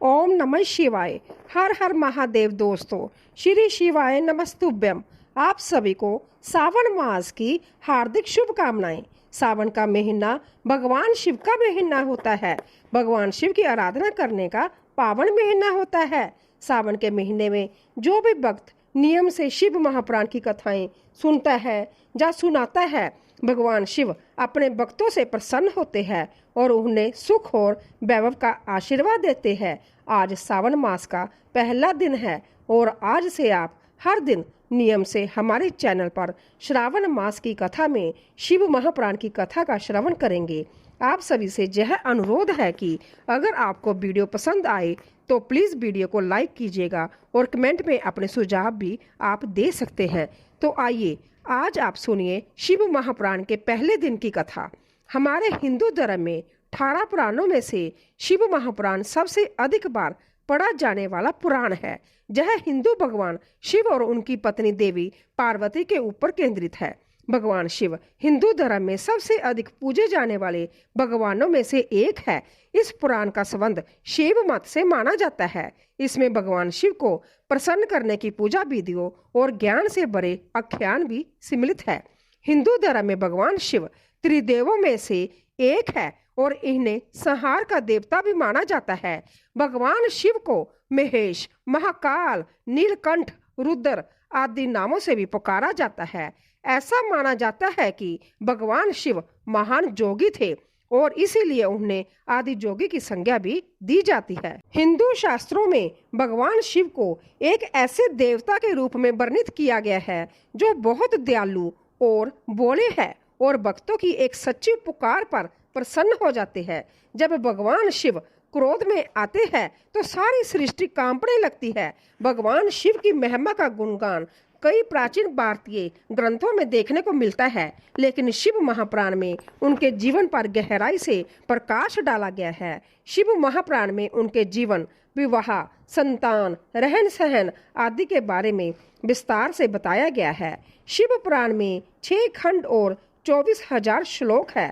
ओम नमः शिवाय। हर हर महादेव। दोस्तों, श्री शिवाय नमस्तुभ्यम। आप सभी को सावन मास की हार्दिक शुभकामनाएं। सावन का महीना भगवान शिव का महीना होता है। भगवान शिव की आराधना करने का पावन महीना होता है। सावन के महीने में जो भी भक्त नियम से शिव महापुराण की कथाएं सुनता है या सुनाता है, भगवान शिव अपने भक्तों से प्रसन्न होते हैं और उन्हें सुख और वैभव का आशीर्वाद देते हैं। आज सावन मास का पहला दिन है और आज से आप हर दिन नियम से हमारे चैनल पर श्रावण मास की कथा में शिव महापुराण की कथा का श्रवण करेंगे। आप सभी से यह अनुरोध है कि अगर आपको वीडियो पसंद आए तो प्लीज़ वीडियो को लाइक कीजिएगा और कमेंट में अपने सुझाव भी आप दे सकते हैं। तो आइए आज आप सुनिए शिव महापुराण के पहले दिन की कथा। हमारे हिंदू धर्म में 18 पुराणों में से शिव महापुराण सबसे अधिक बार पढ़ा जाने वाला पुराण है। यह हिंदू भगवान शिव और उनकी पत्नी देवी पार्वती के ऊपर केंद्रित है। भगवान शिव हिंदू धर्म में सबसे अधिक पूजे जाने वाले भगवानों में से एक है। इस पुराण का संबंध शिव मत से माना जाता है। इसमें भगवान शिव को प्रसन्न करने की पूजा विधियों और ज्ञान से भरे आख्यान भी सम्मिलित है। हिंदू धर्म में भगवान शिव त्रिदेवों में से एक है और इन्हें संहार का देवता भी माना जाता है। भगवान शिव को महेश, महाकाल, नीलकंठ, रुद्र आदि नामों से भी पुकारा जाता है। ऐसा माना जाता है कि भगवान शिव महान जोगी थे और इसीलिए उन्हें आदि जोगी की संज्ञा भी दी जाती है। हिंदू शास्त्रों में भगवान शिव को एक ऐसे देवता के रूप में वर्णित किया गया है जो बहुत दयालु और भोले है और भक्तों की एक सच्ची पुकार पर प्रसन्न हो जाते हैं। जब भगवान शिव क्रोध में आते हैं तो सारी सृष्टि कांपने लगती है। भगवान शिव की महिमा का गुणगान कई प्राचीन भारतीय ग्रंथों में देखने को मिलता है, लेकिन शिव महापुराण में उनके जीवन पर गहराई से प्रकाश डाला गया है। शिव महापुराण में उनके जीवन, विवाह, संतान, रहन सहन आदि के बारे में विस्तार से बताया गया है। शिव पुराण में 6 खंड और 24,000 श्लोक है।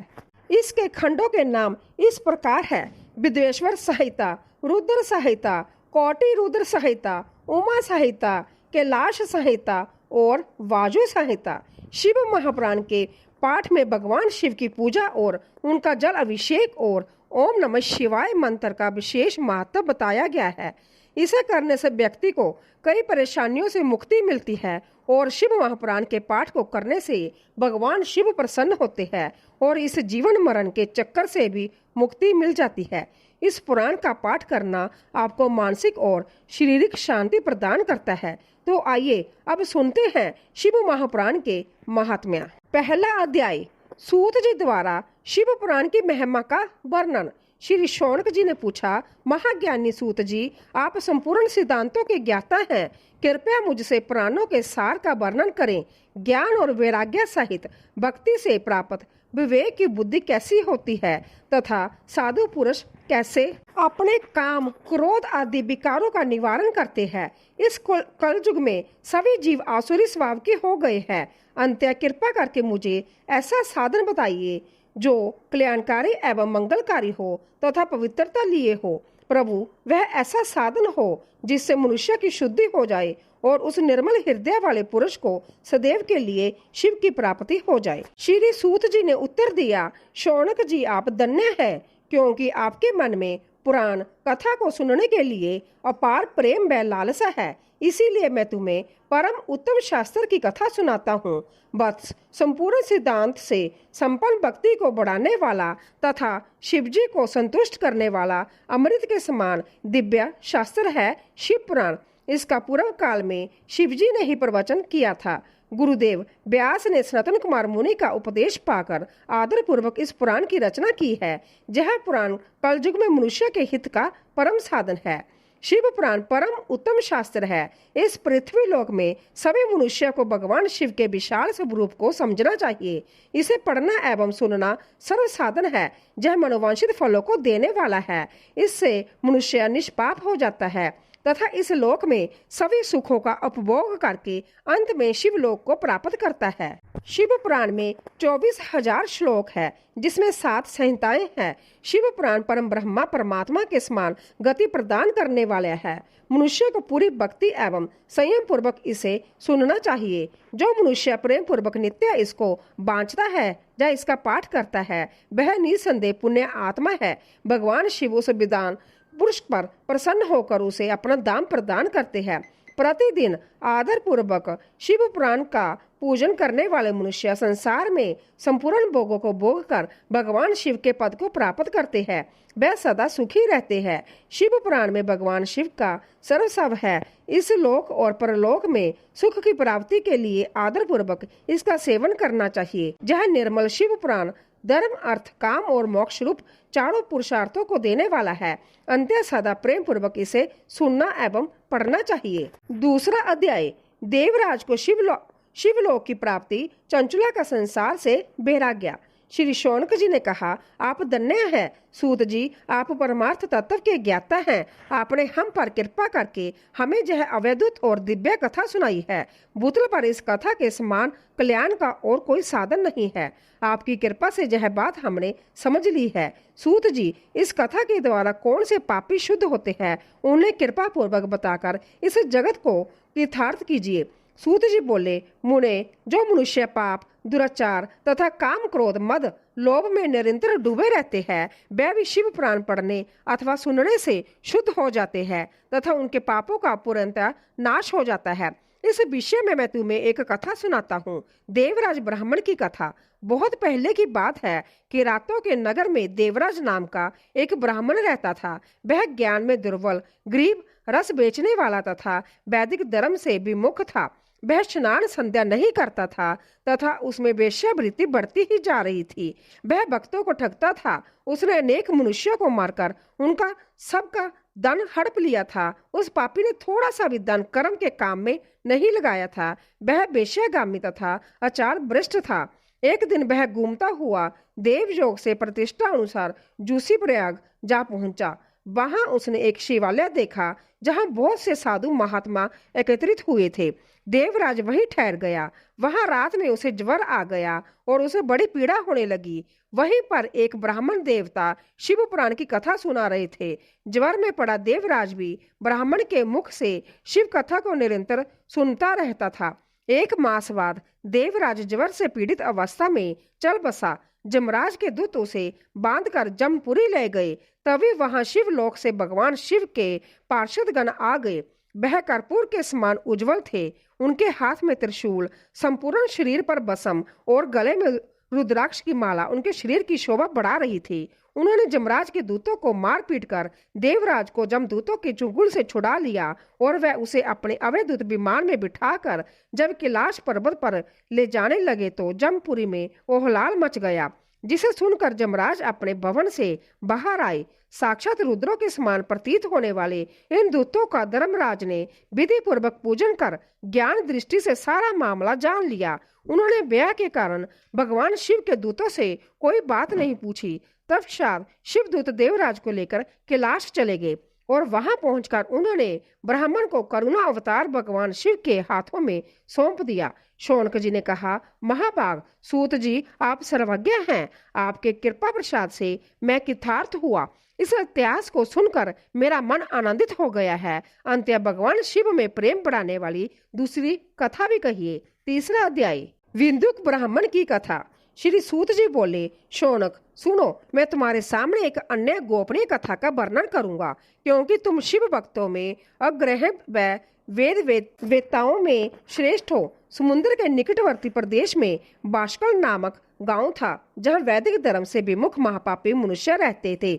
इसके खंडों के नाम इस प्रकार है: विद्वेश्वर संहिता, रुद्र संहिता, कोटि रुद्र संहिता, उमा संहिता, कैलाश संहिता और वाजु संहिता। शिव महापुराण के पाठ में भगवान शिव की पूजा और उनका जल अभिषेक और ओम नमः शिवाय मंत्र का विशेष महत्व बताया गया है। इसे करने से व्यक्ति को कई परेशानियों से मुक्ति मिलती है और शिव महापुराण के पाठ को करने से भगवान शिव प्रसन्न होते हैं और इस जीवन मरण के चक्कर से भी मुक्ति मिल जाती है। इस पुराण का पाठ करना आपको मानसिक और शारीरिक शांति प्रदान करता है। तो आइए अब सुनते हैं शिव महापुराण के महात्म्य। पहला अध्याय, सूत जी द्वारा शिव पुराण की महिमा का वर्णन। श्री शौनक जी ने पूछा, महाज्ञानी सूत जी, आप संपूर्ण सिद्धांतों के ज्ञाता हैं, कृपया मुझसे पुराणों के सार का वर्णन करें। ज्ञान और वैराग्य सहित भक्ति से प्राप्त विवेक की बुद्धि कैसी होती है तथा साधु पुरुष कैसे अपने काम, क्रोध आदि विकारों का निवारण करते हैं। इस कलयुग में सभी जीव आसुरी स्वभाव के हो गए हैं। अंत्य कृपा करके मुझे ऐसा साधन बताइए जो कल्याणकारी एवं मंगलकारी हो तथा पवित्रता लिए हो। प्रभु, वह ऐसा साधन हो जिससे मनुष्य की शुद्धि हो जाए और उस निर्मल हृदय वाले पुरुष को सदैव के लिए शिव की प्राप्ति हो जाए। श्री सूत जी ने उत्तर दिया, शौनक जी, आप धन्य हैं, क्योंकि आपके मन में पुराण कथा को सुनने के लिए अपार प्रेम व लालसा है। इसीलिए मैं तुम्हें परम उत्तम शास्त्र की कथा सुनाता हूँ। बस संपूर्ण सिद्धांत से संपन्न भक्ति को बढ़ाने वाला तथा शिवजी को संतुष्ट करने वाला अमृत के समान दिव्य शास्त्र है शिव पुराण। इसका पूर्व काल में शिवजी ने ही प्रवचन किया था। गुरुदेव व्यास ने सनातन कुमार मुनि का उपदेश पाकर आदर पूर्वक इस पुराण की रचना की है। यह पुराण कलयुग में मनुष्य के हित का परम साधन है। शिव पुराण परम उत्तम शास्त्र है। इस पृथ्वी लोक में सभी मनुष्य को भगवान शिव के विशाल स्वरूप को समझना चाहिए। इसे पढ़ना एवं सुनना सर्व साधन है। यह मनोवांछित फलों को देने वाला है। इससे मनुष्य निष्पाप हो जाता है तथा इस लोक में सभी सुखों का उपभोग करके अंत में शिव लोक को प्राप्त करता है। शिव पुराण में 24,000 श्लोक है, जिसमें 7 संहिताएं हैं। शिव पुराण परम ब्रह्मा परमात्मा के समान गति प्रदान करने वाला है। मनुष्य को पूरी भक्ति एवं संयम पूर्वक इसे सुनना चाहिए। जो मनुष्य प्रेम पूर्वक नित्य इसको बांचता है या इसका पाठ करता है, वह निसंदेह पुण्य आत्मा है। भगवान शिव उस विद्वान पुरुष पर प्रसन्न होकर उसे अपना दान प्रदान करते हैं। प्रतिदिन आदर पूर्वक शिव पुराण का पूजन करने वाले मनुष्य संसार में संपूर्ण भोगों को भोग कर भगवान शिव के पद को प्राप्त करते हैं। वह सदा सुखी रहते हैं। शिव पुराण में भगवान शिव का सर्वस्व है। इस लोक और परलोक में सुख की प्राप्ति के लिए आदर पूर्वक इसका सेवन करना चाहिए। यह निर्मल शिव पुराण धर्म, अर्थ, काम और मोक्ष रूप चारों पुरुषार्थों को देने वाला है। अंत्य सदा प्रेम पूर्वक इसे सुनना एवं पढ़ना चाहिए। दूसरा अध्याय, देवराज को शिवलोक की प्राप्ति, चंचुला का संसार से वैराग्य। श्री शौनक जी ने कहा, आप धन्य हैं सूत जी, आप परमार्थ तत्व के ज्ञाता हैं। आपने हम पर कृपा करके हमें यह अवैधुत और दिव्य कथा सुनाई है। भूतल पर इस कथा के समान कल्याण का और कोई साधन नहीं है। आपकी कृपा से यह बात हमने समझ ली है। सूत जी, इस कथा के द्वारा कौन से पापी शुद्ध होते हैं, उन्हें कृपा पूर्वक बताकर इस जगत को तीर्थार्थ कीजिए। सूत जी बोले, मुने, जो मनुष्य पाप, दुराचार तथा काम, क्रोध, मद, लोभ में निरंतर डूबे रहते हैं, वे भी शिव पुराण पढ़ने अथवा सुनने से शुद्ध हो जाते हैं तथा उनके पापों का पूर्णतः नाश हो जाता है। इस विषय में मैं तुम्हें एक कथा सुनाता हूँ। देवराज ब्राह्मण की कथा। बहुत पहले की बात है कि रातों के नगर में देवराज नाम का एक ब्राह्मण रहता था। वह ज्ञान में दुर्बल, गरीब, रस बेचने वाला तथा वैदिक धर्म से विमुख था। वह स्नान संध्या नहीं करता था तथा उसमें वेश्यावृत्ति बढ़ती ही जा रही थी। वह भक्तों को ठगता था। उसने अनेक मनुष्यों को मारकर उनका सबका धन हड़प लिया था। उस पापी ने थोड़ा सा भी धन कर्म के काम में नहीं लगाया था। वह वेश्यागामी तथा आचार भ्रष्ट था। एक दिन वह घूमता हुआ देवयोग से प्रतिष्ठा अनुसार जूसी प्रयाग जा पहुंचा। वहां उसने एक शिवालय देखा जहां बहुत से साधु महात्मा एकत्रित हुए थे। देवराज वहीं ठहर गया। वहां रात में उसे ज्वर आ गया और उसे बड़ी पीड़ा होने लगी। वहीं पर एक ब्राह्मण देवता शिव पुराण की कथा सुना रहे थे। ज्वर में पड़ा देवराज भी ब्राह्मण के मुख से शिव कथा को निरंतर सुनता रहता था। एक मास बाद देवराज ज्वर से पीड़ित अवस्था में चल बसा। जमराज के दूत उसे बांधकर जमपुरी ले गए। तभी वहां शिवलोक से भगवान शिव के पार्षदगण आ गए। वह कर्पूर के समान उज्जवल थे। उनके हाथ में त्रिशूल, संपूर्ण शरीर पर बसम और गले में रुद्राक्ष की माला उनके शरीर की शोभा बढ़ा रही थी। उन्होंने जमराज के दूतों को मार पीट कर देवराज को जमदूतों के चुंगल से छुड़ा लिया और वह उसे अपने अवैधूत विमान में बिठाकर जब कैलाश पर्वत पर ले जाने लगे तो जमपुरी में ओहलाल मच गया, जिसे सुनकर जमराज अपने भवन से बाहर आए। साक्षात रुद्रों के समान प्रतीत होने वाले इन दूतों का धर्मराज ने विधि पूर्वक पूजन कर ज्ञान दृष्टि से सारा मामला जान लिया। उन्होंने व्यय के कारण भगवान शिव के दूतों से कोई बात नहीं पूछी। तत्पश्चात शिवदूत देवराज को लेकर कैलाश चले गए और वहां पहुंचकर उन्होंने ब्राह्मण को करुणा अवतार भगवान शिव के हाथों में सौंप दिया। शौनक जी ने कहा, महाभाग सूत जी, आप सर्वज्ञ हैं। आपके कृपा प्रसाद से मैं कृतार्थ हुआ। इस इतिहास को सुनकर मेरा मन आनंदित हो गया है। अंत्य भगवान शिव में प्रेम बढ़ाने वाली दूसरी कथा भी कहिए। तीसरा अध्याय, विंदुक ब्राह्मण की कथा। श्री सूत जी बोले, शौनक सुनो, मैं तुम्हारे सामने एक अन्य गोपनीय कथा का वर्णन करूंगा, क्योंकि तुम शिव भक्तों में अग्रह व वेताओं में श्रेष्ठ हो। समुद्र के निकटवर्ती प्रदेश में बाष्कल नामक गांव था, जहां वैदिक धर्म से विमुख महापापी मनुष्य रहते थे।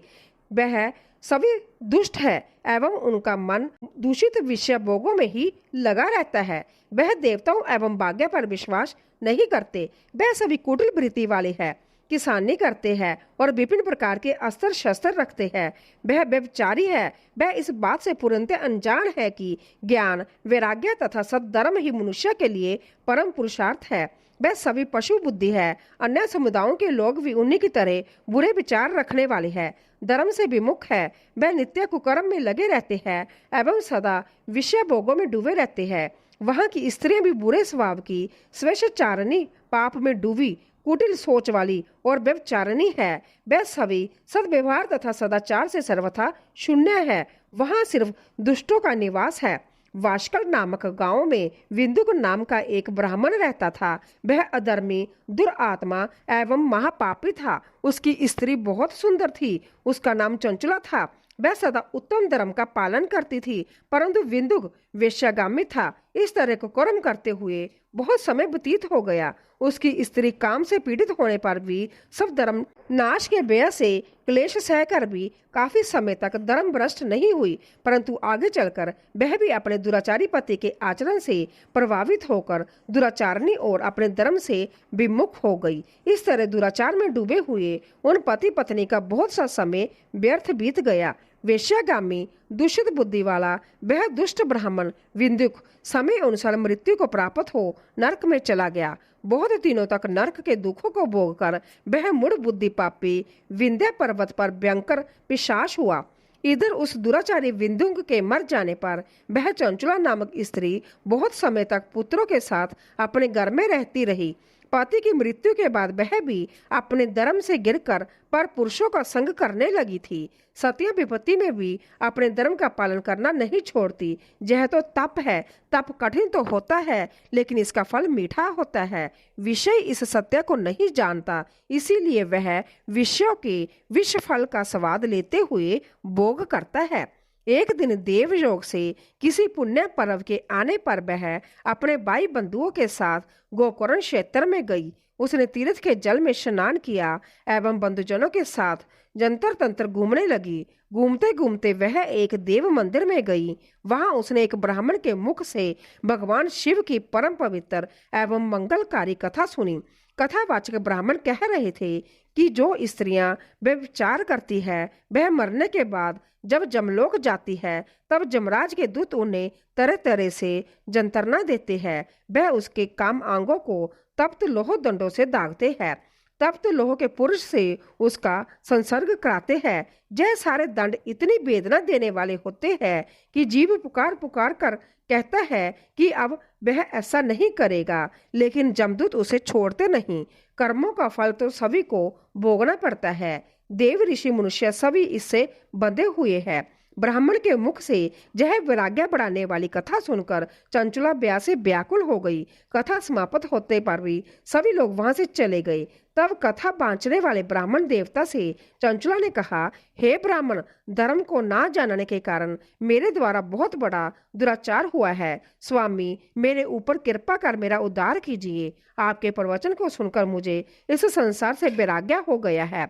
वह सभी दुष्ट है एवं उनका मन दूषित विषय भोगों में ही लगा रहता है। वह देवताओं एवं भाग्य पर विश्वास नहीं करते। वह सभी कुटिल वृत्ति वाले हैं, किसानी करते हैं और विभिन्न प्रकार के अस्त्र शस्त्र रखते हैं। वह व्यभिचारी है। वह इस बात से पूर्णतः अनजान है कि ज्ञान, वैराग्य तथा सद्धर्म ही मनुष्य के लिए परम पुरुषार्थ है। वह सभी पशु बुद्धि है। अन्य समुदायों के लोग भी उन्हीं की तरह बुरे विचार रखने वाले हैं, धर्म से विमुख है। वह नित्य कुकर्म में लगे रहते हैं एवं सदा विषय भोगों में डूबे रहते हैं। वहाँ की स्त्रियां भी बुरे स्वभाव की, स्वेच्छाचारिणी, पाप में डूबी, कुटिल सोच वाली और व्यभिचारिणी है। वह सभी सद्व्यवहार तथा सदाचार से सर्वथा शून्य है। वहाँ सिर्फ दुष्टों का निवास है। वाशकल नामक गांव में विंदुक नाम का एक ब्राह्मण रहता था। वह अधर्मी, दुरात्मा एवं महापापी था। उसकी स्त्री बहुत सुंदर थी। उसका नाम चंचला था। वह सदा उत्तम धर्म का पालन करती थी, परंतु विंदुक वेश्यागामी था। इस तरह को कर्म करते हुए बहुत समय व्यतीत हो गया। उसकी स्त्री काम से पीड़ित होने पर भी, सब धर्म नाश के भय से क्लेश सहकर भी काफी समय तक धर्म भ्रष्ट नहीं हुई, परंतु आगे चलकर वह भी अपने दुराचारी पति के आचरण से प्रभावित होकर दुराचारणी और अपने धर्म से विमुख हो गई। इस तरह दुराचार में डूबे हुए उन पति पत्नी का बहुत सा समय व्यर्थ बीत गया। वेश्यागामी, दूषित बुद्धि वाला वह दुष्ट ब्राह्मण विंदुक समय अनुसार मृत्यु को प्राप्त हो नरक में चला गया। बहुत दिनों तक नरक के दुखों को भोगकर वह मूढ़ बुद्धि पापी विंध्य पर्वत पर भयंकर पिशाच हुआ। इधर उस दुराचारी विंदुक के मर जाने पर वह चंचला नामक स्त्री बहुत समय तक पुत्रों के साथ अपने घर में रहती रही। पति की मृत्यु के बाद वह भी अपने धर्म से गिरकर पर पुरुषों का संग करने लगी थी। सत्य विपत्ति में भी अपने धर्म का पालन करना नहीं छोड़ती। यह तो तप है। तप कठिन तो होता है, लेकिन इसका फल मीठा होता है। विषय इस सत्य को नहीं जानता, इसीलिए वह विषयों के विष फल का स्वाद लेते हुए भोग करता है। एक दिन देवयोग से किसी पुण्य पर्व के आने पर वह अपने भाई बंधुओं के साथ गोकर्ण क्षेत्र में गई। उसने तीर्थ के जल में स्नान किया एवं बंधुजनों के साथ जंतर तंत्र घूमने लगी। घूमते घूमते वह एक देव मंदिर में गई। वहां उसने एक ब्राह्मण के मुख से भगवान शिव की परम पवित्र एवं मंगलकारी कथा सुनी। कथावाचक ब्राह्मण कह रहे थे कि जो स्त्रियां व्यभिचार करती है, वह मरने के बाद जब जमलोक जाती है, तब जमराज के दूत उन्हें तरह तरह से जंतरना देते हैं। वह उसके काम अंगों को तप्त लोह दंडों से दागते हैं। तप्त लोह के पुरुष से उसका संसर्ग कराते हैं। यह सारे दंड इतनी वेदना देने वाले होते हैं कि जीव पुकार पुकार कर कहता है कि अब वह ऐसा नहीं करेगा, लेकिन जमदूत उसे छोड़ते नहीं। कर्मों का फल तो सभी को भोगना पड़ता है। देव ऋषि मनुष्य सभी इससे बंधे हुए हैं। ब्राह्मण के मुख से यह वैराग्य बढ़ाने वाली कथा सुनकर चंचला ब्याह से व्याकुल हो गई। कथा समाप्त होते पर भी सभी लोग वहां से चले गए। तब कथा बांचने वाले ब्राह्मण देवता से चंचला ने कहा, हे ब्राह्मण, धर्म को ना जानने के कारण मेरे द्वारा बहुत बड़ा दुराचार हुआ है। स्वामी, मेरे ऊपर कृपा कर मेरा उद्धार कीजिए। आपके प्रवचन को सुनकर मुझे इस संसार से वैराग्य हो गया है।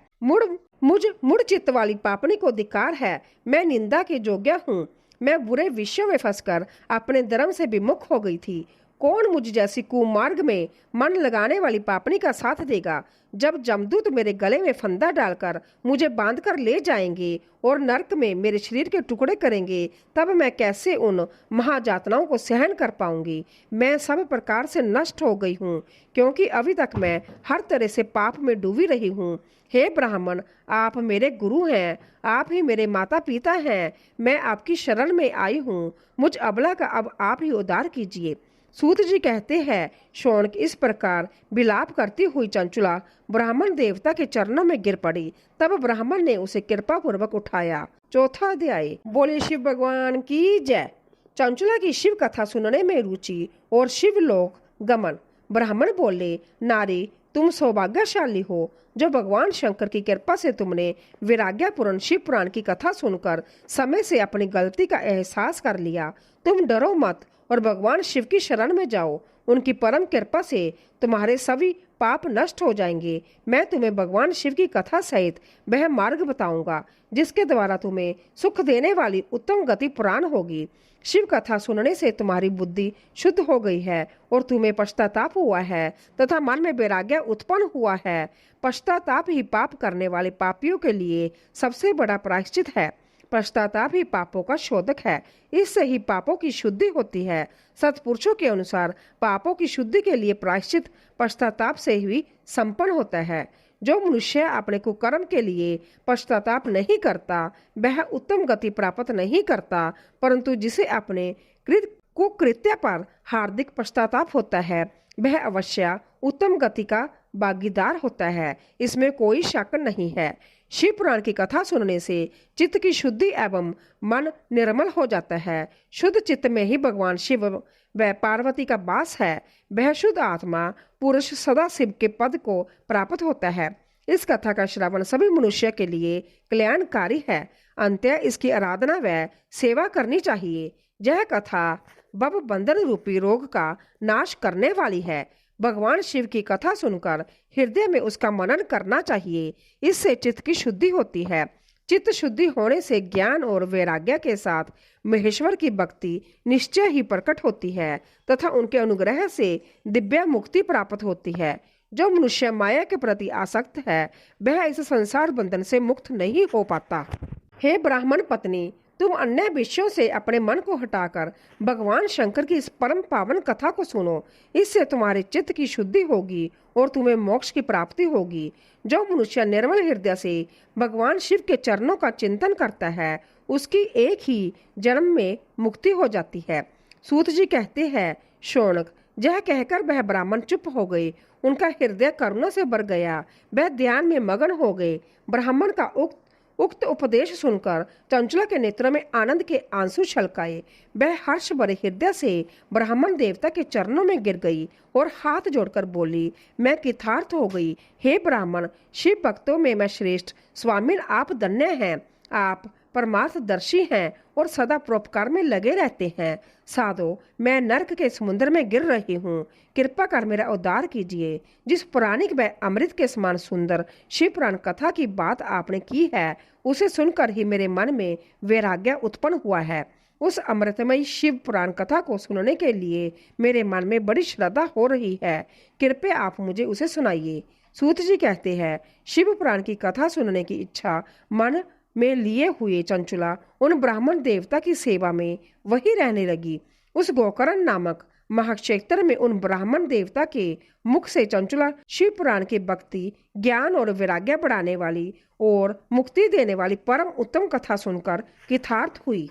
मुझ चित्त वाली पापनी को धिक्कार है। मैं निंदा के योग्य हूँ। मैं बुरे विषयों में फंसकर अपने धर्म से विमुख हो गई थी। कौन मुझ जैसी कुमार्ग में मन लगाने वाली पापनी का साथ देगा? जब जमदूत मेरे गले में फंदा डालकर मुझे बांधकर ले जाएंगे और नरक में मेरे शरीर के टुकड़े करेंगे, तब मैं कैसे उन महायातनाओं को सहन कर पाऊंगी? मैं सब प्रकार से नष्ट हो गई हूँ, क्योंकि अभी तक मैं हर तरह से पाप में डूबी रही हूँ। हे ब्राह्मण, आप मेरे गुरु हैं, आप ही मेरे माता पिता हैं। मैं आपकी शरण में आई हूँ। मुझ अबला का अब आप ही उद्धार कीजिए। सूत जी कहते हैं, शौनक इस प्रकार विलाप करती हुई चंचला ब्राह्मण देवता के चरणों में गिर पड़ी। तब ब्राह्मण ने उसे कृपा पूर्वक उठाया। चौथा अध्याय। बोले शिव भगवान की जय। चंचला की शिव कथा सुनने में रुचि और शिवलोक गमन। ब्राह्मण बोले, नारी, तुम सौभाग्यशाली हो जो भगवान शंकर की कृपा से तुमने वैराग्यपूर्ण शिव पुराण की कथा सुनकर समय से अपनी गलती का एहसास कर लिया। तुम डरो मत और भगवान शिव की शरण में जाओ। उनकी परम कृपा से तुम्हारे सभी पाप नष्ट हो जाएंगे। मैं तुम्हें भगवान शिव की कथा सहित वह मार्ग बताऊंगा जिसके द्वारा तुम्हें सुख देने वाली उत्तम गति प्रदान होगी। शिव कथा सुनने से तुम्हारी बुद्धि शुद्ध हो गई है और तुम्हें पश्चाताप हुआ है तथा मन में वैराग्य उत्पन्न हुआ है। पश्चाताप ही पाप करने वाले पापियों के लिए सबसे बड़ा प्रायश्चित है। पश्चाताप ही पापों का शोधक है, इससे ही पापों की शुद्धि होती है। सत्पुरुषों के अनुसार पापों की शुद्धि के लिए प्रायश्चित पश्चाताप से ही संपन्न होता है। जो मनुष्य अपने कुकर्म के लिए पश्चाताप नहीं करता वह उत्तम गति प्राप्त नहीं करता, परंतु जिसे अपने कुकृत्य पर हार्दिक पश्चाताप होता है वह अवश्य उत्तम गति का भागीदार होता है, इसमें कोई शक नहीं है। शिव पुराण की कथा सुनने से चित्त की शुद्धि एवं मन निर्मल हो जाता है। शुद्ध चित्त में ही भगवान शिव व पार्वती का वास है। वह शुद्ध आत्मा पुरुष सदा शिव के पद को प्राप्त होता है। इस कथा का श्रवण सभी मनुष्य के लिए कल्याणकारी है। अंत्य इसकी आराधना व सेवा करनी चाहिए। यह कथा भव बंधन रूपी रोग का नाश करने वाली है। भगवान शिव की कथा सुनकर हृदय में उसका मनन करना चाहिए, इससे चित्त की शुद्धि होती है। चित्त शुद्धि होने से ज्ञान और वैराग्य के साथ महेश्वर की भक्ति निश्चय ही प्रकट होती है तथा उनके अनुग्रह से दिव्य मुक्ति प्राप्त होती है। जो मनुष्य माया के प्रति आसक्त है वह इस संसार बंधन से मुक्त नहीं हो पाता। हे ब्राह्मण पत्नी, तुम अन्य विषयों से अपने मन को हटाकर भगवान शंकर की इस परम पावन कथा को सुनो। इससे तुम्हारे चित्त की शुद्धि होगी और तुम्हें मोक्ष की प्राप्ति होगी। जो मनुष्य निर्मल हृदय से भगवान शिव के चरणों का चिंतन करता है उसकी एक ही जन्म में मुक्ति हो जाती है। सूत जी कहते हैं, शौनक, यह कहकर वह ब्राह्मण चुप हो गए। उनका हृदय करुणा से भर गया। वह ध्यान में मगन हो गए। ब्राह्मण का उक्त उपदेश सुनकर चंचला के नेत्रों में आनंद के आंसू छलकाए। वह हर्ष भरे हृदय से ब्राह्मण देवता के चरणों में गिर गई और हाथ जोड़कर बोली, मैं कृतार्थ हो गई। हे ब्राह्मण, शिव भक्तों में मैं श्रेष्ठ। स्वामी, आप धन्य हैं। आप परमार्थदर्शी हैं और सदा परोपकार में लगे रहते हैं। साधो, मैं नरक के समुद्र में गिर रही हूँ। कृपा कर मेरा उद्धार कीजिए। जिस पुराणिक व अमृत के समान सुंदर शिव पुराण कथा की बात आपने की है उसे सुनकर ही मेरे मन में वैराग्य उत्पन्न हुआ है। उस अमृतमयी शिव पुराण कथा को सुनने के लिए मेरे मन में बड़ी श्रद्धा हो रही है। कृपया आप मुझे उसे सुनाइए। सूत जी कहते हैं, शिव पुराण की कथा सुनने की इच्छा मन में लिए हुए चंचला उन ब्राह्मण देवता की सेवा में वही रहने लगी। उस गोकर्ण नामक महाक्षेत्र में उन ब्राह्मण देवता के मुख से चंचला शिव पुराण की भक्ति, ज्ञान और वैराग्य बढ़ाने वाली और मुक्ति देने वाली परम उत्तम कथा सुनकर कृतार्थ हुई।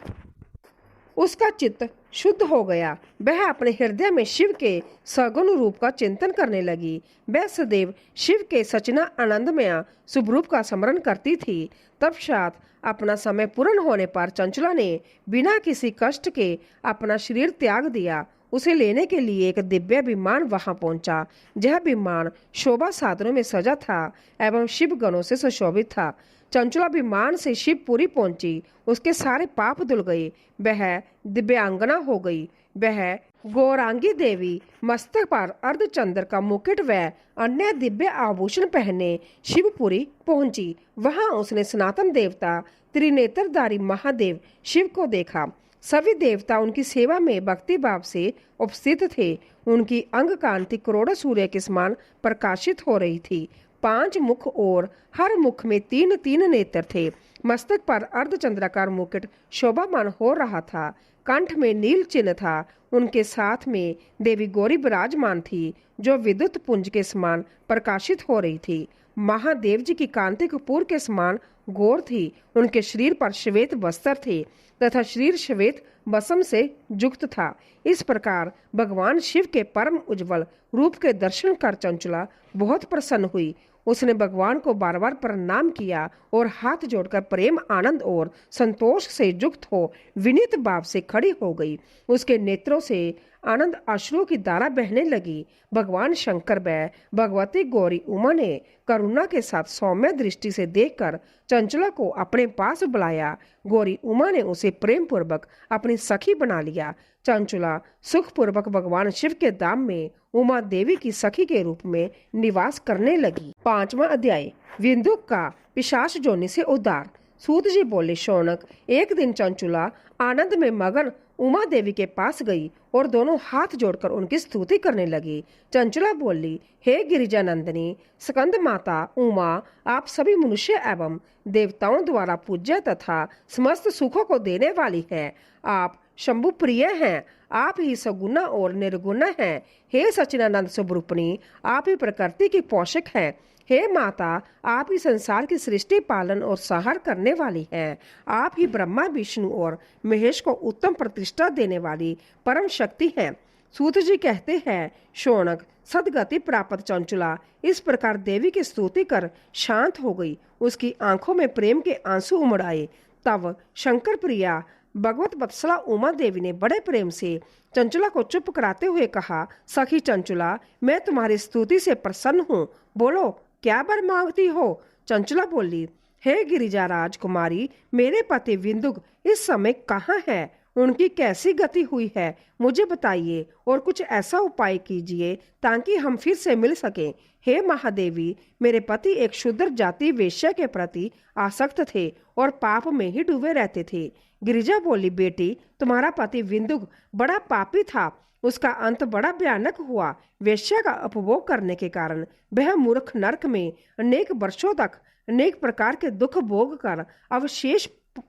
उसका चित्त शुद्ध हो गया। वह अपने हृदय में शिव के सगुण रूप का चिंतन करने लगी। वह सदैव शिव के सचना आनंदमय शुभ रूप का स्मरण करती थी। तत्पश्चात अपना समय पूर्ण होने पर चंचला ने बिना किसी कष्ट के अपना शरीर त्याग दिया। उसे लेने के लिए एक दिव्य विमान वहां पहुंचा। यह विमान शोभा साधनों में सजा था एवं शिव गणों से सुशोभित था। चंचला विमान से शिवपुरी पहुंची। उसके सारे पाप धुल गए। वह दिव्यांगना हो गई। वह गौरांगी देवी मस्तक पर अर्धचंद्र का मुकुट व अन्य दिव्य आभूषण पहने शिवपुरी पहुंची। वहां उसने सनातन देवता त्रिनेत्रधारी महादेव शिव को देखा। सभी देवता उनकी सेवा में भक्ति भाव से उपस्थित थे। उनकी अंग कांति करोड़ों सूर्य के समान प्रकाशित हो रही थी। 5 मुख और हर मुख में 3-3 नेत्र थे। मस्तक पर अर्धचंद्राकार मुकुट शोभामान हो रहा था। कंठ में नील चिन्ह था। उनके साथ में देवी गौरी विराजमान थी जो विद्युत पुंज के समान प्रकाशित हो रही थी। महादेव जी की कांति कपूर के समान गौर थी। उनके शरीर पर श्वेत वस्त्र थे तथा शरीर श्वेत बसम से युक्त था। इस प्रकार भगवान शिव के परम उज्जवल रूप के दर्शन कर चंचला बहुत प्रसन्न हुई। उसने भगवान को बार बार प्रणाम किया और हाथ जोड़कर प्रेम, आनंद और संतोष से युक्त हो विनीत भाव से खड़ी हो गई। उसके नेत्रों से आनंद अश्रुओं की धारा बहने लगी। भगवान शंकर व भगवती गौरी उमा ने करुणा के साथ सौम्य दृष्टि से देखकर चंचला को अपने पास बुलाया। गौरी उमा ने उसे प्रेम पूर्वक अपनी सखी बना लिया। चंचला सुखपूर्वक भगवान शिव के धाम में उमा देवी की सखी के रूप में निवास करने लगी। 5वां अध्याय, विंदुक का पिशाच जोनी से उद्धार। सूत जी बोले, शौनक, एक दिन चंचुला आनंद में मगन उमा देवी के पास गई और दोनों हाथ जोड़कर उनकी स्तुति करने लगी। चंचुला बोली, हे गिरिजा नंदिनी, स्कंद माता उमा, आप सभी मनुष्य एवं देवताओं द्वारा पूज्य तथा समस्त सुखों को देने वाली है। आप शंभु प्रिय हैं, आप ही सगुना और निर्गुण हैं। हे सच्चिदानंद स्वरूपिणी, आप ही प्रकृति की पोषक हैं। हे माता, आप ही संसार की सृष्टि पालन और संहार करने वाली हैं। आप ही ब्रह्मा विष्णु और महेश को उत्तम प्रतिष्ठा देने वाली परम शक्ति हैं। सूत जी कहते हैं, शौनक, सदगति प्राप्त चंचुला इस प्रकार देवी की स्तुति कर शांत हो गई। उसकी आंखों में प्रेम के आंसू उमड़ आए। तब शंकर प्रिया भगवत वत्सला उमा देवी ने बड़े प्रेम से चंचुला को चुप कराते हुए कहा, सखी चंचुला, मैं तुम्हारी स्तुति से प्रसन्न हूँ। बोलो, क्या वर मांगती हो? चंचुला बोली, हे गिरिजा राजकुमारी, मेरे पति विंदुक इस समय कहाँ है? उनकी कैसी गति हुई है, मुझे बताइए और कुछ ऐसा उपाय कीजिए ताकि हम फिर से मिल सकें। हे महादेवी, मेरे पति एक शूद्र जाति वेश्या के प्रति आसक्त थे और पाप में ही डूबे रहते थे। गिरिजा बोली, बेटी, तुम्हारा पति विंदुक बड़ा पापी था, उसका अंत बड़ा भयानक हुआ। वेश्या का उपभोग करने के कारण वह मूर्ख नरक में अनेक वर्षों तक अनेक प्रकार के दुख भोग कर अवशेष